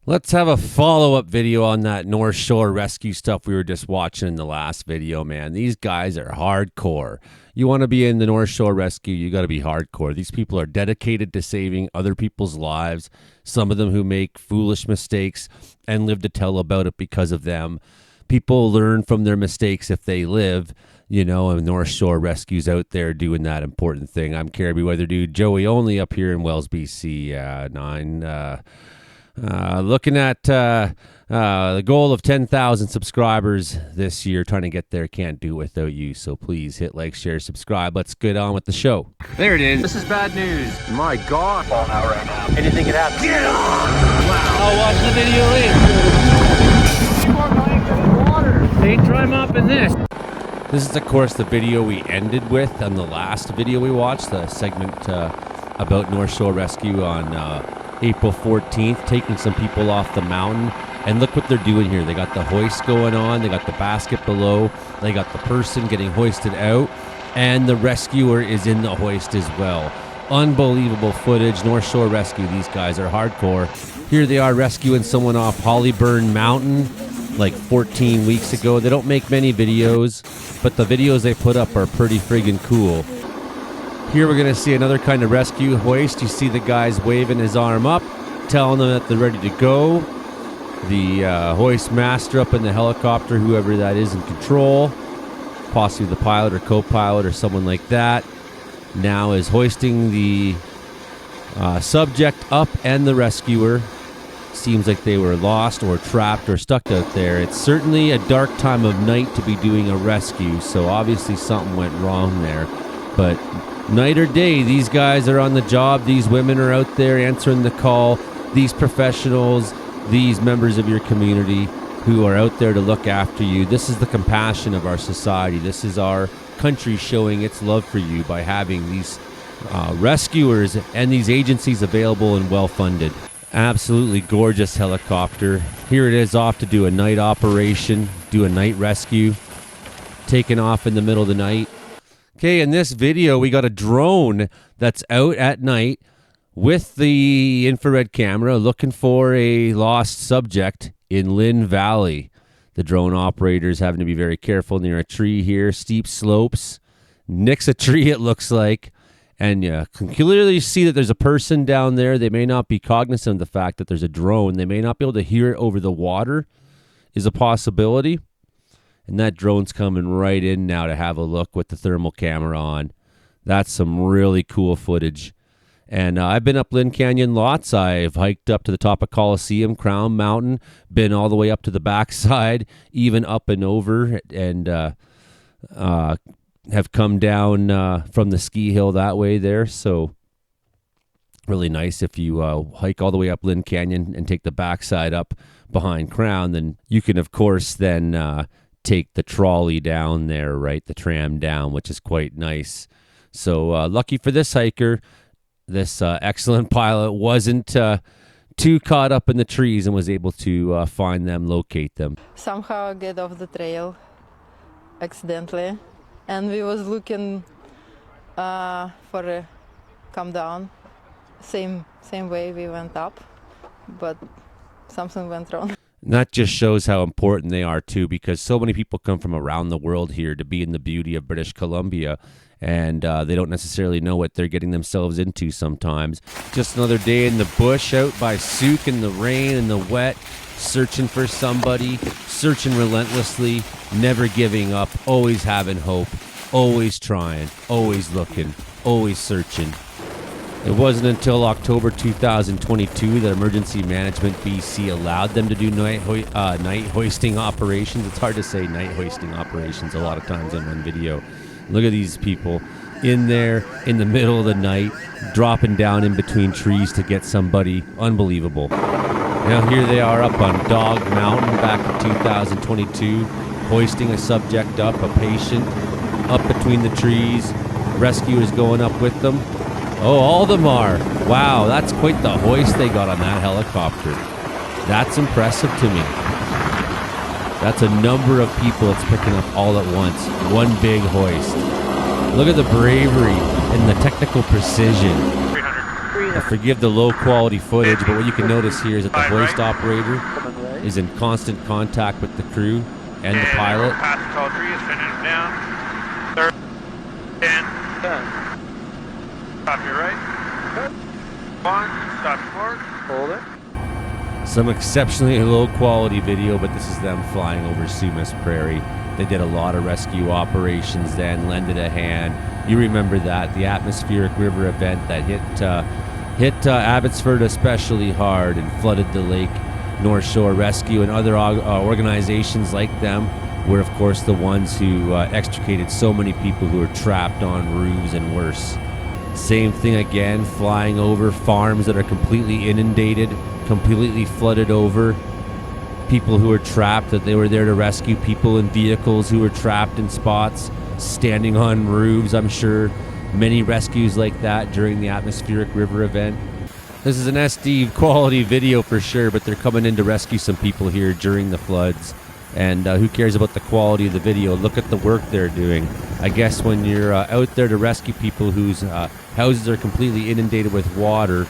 Let's have a follow-up video on that North Shore rescue stuff we were just watching in the last video, man. These guys are hardcore. You want to be in the North Shore rescue, you got to be hardcore. These people are dedicated to saving other people's lives, some of them who make foolish mistakes and live to tell about it because of them. People learn from their mistakes if they live, and North Shore Rescue's out there doing that important thing. I'm Caribbean Weather Dude Joey Only up here in Wells, BC. Looking at the goal of 10,000 subscribers this year, trying to get there. Can't do it without you, so please hit like, share, subscribe. Let's get on with the show. There it is. This is bad neuse. My God. Falling out right now. Anything can happen. Get on! Wow. I'll watch the video later. They try mopping this. This is, of course, the video we ended with on the last video we watched, the segment about North Shore Rescue on April 14th, taking some people off the mountain. And look what they're doing here. They got the hoist going on. They got the basket below. They got the person getting hoisted out. And the rescuer is in the hoist as well. Unbelievable footage. North Shore Rescue. These guys are hardcore. Here they are rescuing someone off Hollyburn Mountain like 14 weeks ago. They don't make many videos, but the videos they put up are pretty friggin' cool. Here we're going to see another kind of rescue hoist. You see the guys waving his arm up, telling them that they're ready to go. The hoist master up in the helicopter, whoever that is in control, possibly the pilot or co-pilot or someone like that, now is hoisting the subject up and the rescuer. Seems like they were lost or trapped or stuck out there. It's certainly a dark time of night to be doing a rescue, so obviously something went wrong there. But night or day, these guys are on the job. These women are out there answering the call. These professionals, these members of your community who are out there to look after you. This is the compassion of our society. This is our country showing its love for you by having these rescuers and these agencies available and well-funded. Absolutely gorgeous helicopter. Here it is off to do a night operation, do a night rescue, taking off in the middle of the night. Okay, in this video, we got a drone that's out at night with the infrared camera looking for a lost subject in Lynn Valley. The drone operator's having to be very careful near a tree here, steep slopes. Nicks a tree, it looks like. And you can clearly see that there's a person down there. They may not be cognizant of the fact that there's a drone. They may not be able to hear it over the water, is a possibility. And that drone's coming right in now to have a look with the thermal camera on. That's some really cool footage. And I've been up Lynn Canyon lots. I've hiked up to the top of Coliseum, Crown Mountain, been all the way up to the backside, even up and over, and have come down from the ski hill that way there. So really nice. If you hike all the way up Lynn Canyon and take the backside up behind Crown, then you can, of course, then take the trolley down there, right? The tram down, which is quite nice. So lucky for this hiker, this excellent pilot wasn't too caught up in the trees and was able to find them, locate them. Somehow I get off the trail accidentally, and we was looking for a come down. Same way we went up, but something went wrong. And that just shows how important they are, too, because so many people come from around the world here to be in the beauty of British Columbia, and they don't necessarily know what they're getting themselves into sometimes. Just another day in the bush out by Souk in the rain and the wet, searching for somebody, searching relentlessly, never giving up, always having hope, always trying, always looking, always searching. It wasn't until October 2022 that Emergency Management BC allowed them to do night hoisting operations. It's hard to say night hoisting operations a lot of times in one video. Look at these people in there in the middle of the night, dropping down in between trees to get somebody. Unbelievable. Now here they are up on Dog Mountain back in 2022, hoisting a subject up, a patient, up between the trees. Rescuers going up with them. Oh, all of them are. Wow, that's quite the hoist they got on that helicopter. That's impressive to me. That's a number of people it's picking up all at once. One big hoist. Look at the bravery and the technical precision. Forgive the low quality footage, but what you can notice here is that the hoist operator is in constant contact with the crew and the pilot. Past tall tree is sending him down. 10. Stop your right. 1. Stop your forward. Hold it. Some exceptionally low quality video, but this is them flying over Sumas Prairie. They did a lot of rescue operations then, lended a hand. You remember that, the atmospheric river event that hit Abbotsford especially hard and flooded the lake. North Shore Rescue and other organizations like them were, of course, the ones who extricated so many people who were trapped on roofs and worse. Same thing again, flying over farms that are completely inundated, completely flooded over. People who were trapped, that they were there to rescue people in vehicles who were trapped in spots, standing on roofs. I'm sure many rescues like that during the atmospheric river event. This is an SD quality video for sure, but they're coming in to rescue some people here during the floods. And who cares about the quality of the video? Look at the work they're doing. I guess when you're out there to rescue people whose houses are completely inundated with water,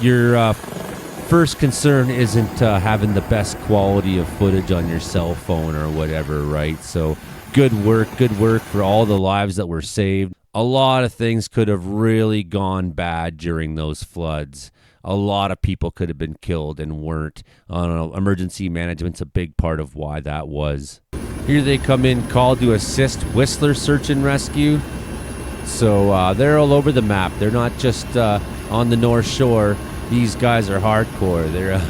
your first concern isn't having the best quality of footage on your cell phone or whatever, right? So good work for all the lives that were saved. A lot of things could have really gone bad during those floods. A lot of people could have been killed and weren't. Emergency management's a big part of why that was. Here they come in, called to assist Whistler Search and Rescue. So they're all over the map. They're not just on the North Shore. These guys are hardcore. They're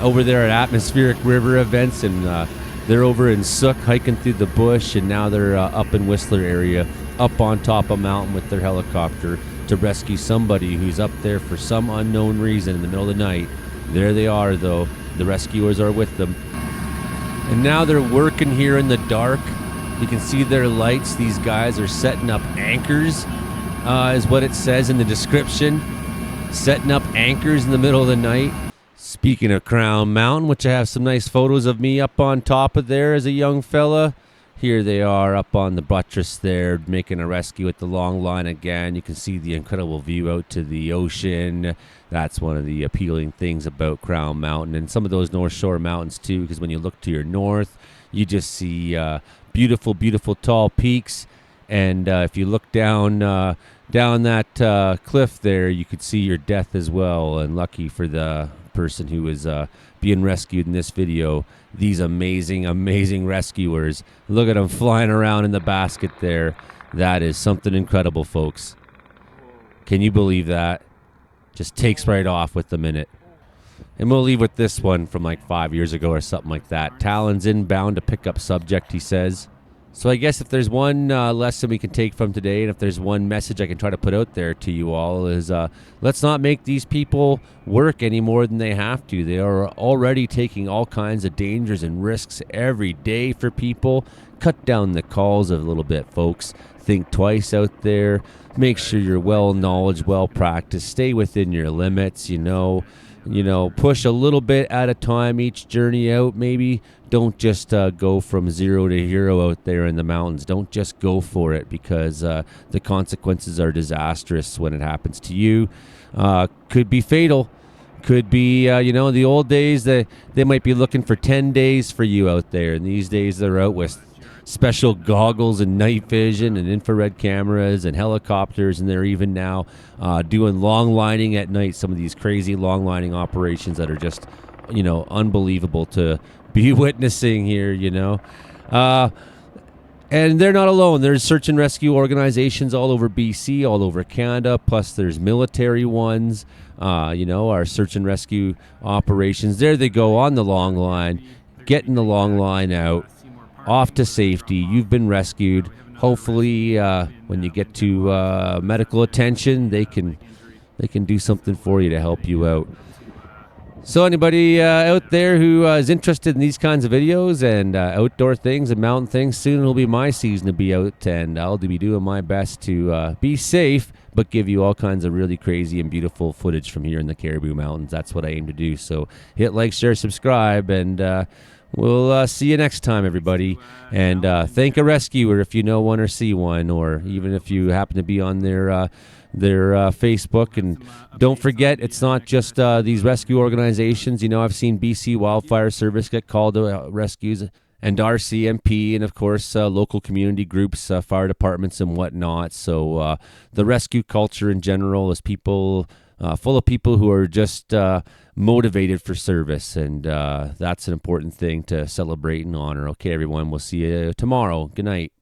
over there at atmospheric river events, and they're over in Sook hiking through the bush, and now they're up in Whistler area, up on top of a mountain with their helicopter to rescue somebody who's up there for some unknown reason in the middle of the night. There they are, though. The rescuers are with them. And now they're working here in the dark. You can see their lights. These guys are setting up anchors, is what it says in the description. Setting up anchors in the middle of the night. Speaking of Crown Mountain, which I have some nice photos of me up on top of there as a young fella. Here they are up on the buttress there, making a rescue at the long line again. You can see the incredible view out to the ocean. That's one of the appealing things about Crown Mountain, and some of those North Shore mountains too, because when you look to your north, you just see beautiful, beautiful tall peaks. And if you look down that cliff there, you could see your death as well. And lucky for the person who was being rescued in this video, these amazing, amazing rescuers. Look at them flying around in the basket there. That is something incredible, folks. Can you believe that? Just takes right off with the minute. And we'll leave with this one from like 5 years ago or something like that. Talons inbound to pick up subject, he says. So I guess if there's one lesson we can take from today, and if there's one message I can try to put out there to you all, is let's not make these people work any more than they have to. They are already taking all kinds of dangers and risks every day for people. Cut down the calls a little bit, folks. Think twice out there. Make sure you're well knowledge, well practiced. Stay within your limits, you know, push a little bit at a time each journey out. Maybe don't just go from 0 to hero out there in the mountains. Don't just go for it, because the consequences are disastrous when it happens to you. Could be fatal. Could be, the old days, they might be looking for 10 days for you out there. And these days they're out with special goggles and night vision and infrared cameras and helicopters, and they're even now doing long lining at night, some of these crazy long lining operations that are just, unbelievable to be witnessing here, and they're not alone. There's search and rescue organizations all over BC, all over Canada, plus there's military ones, our search and rescue operations. There they go on the long line, getting the long line out, off to safety. You've been rescued. Hopefully, when you get to medical attention, they can do something for you to help you out. So anybody out there who is interested in these kinds of videos and outdoor things and mountain things, soon it'll be my season to be out, and I'll be doing my best to be safe, but give you all kinds of really crazy and beautiful footage from here in the Cariboo Mountains. That's what I aim to do. So hit like, share, subscribe, and We'll see you next time, everybody. And thank a rescuer if you know one or see one, or even if you happen to be on their Facebook. And don't forget, it's not just these rescue organizations. You know, I've seen BC Wildfire Service get called to rescues, and RCMP, and of course local community groups, fire departments and whatnot. So the rescue culture in general is people full of people who are just motivated for service, and that's an important thing to celebrate and honor. Okay, everyone, we'll see you tomorrow. Good night.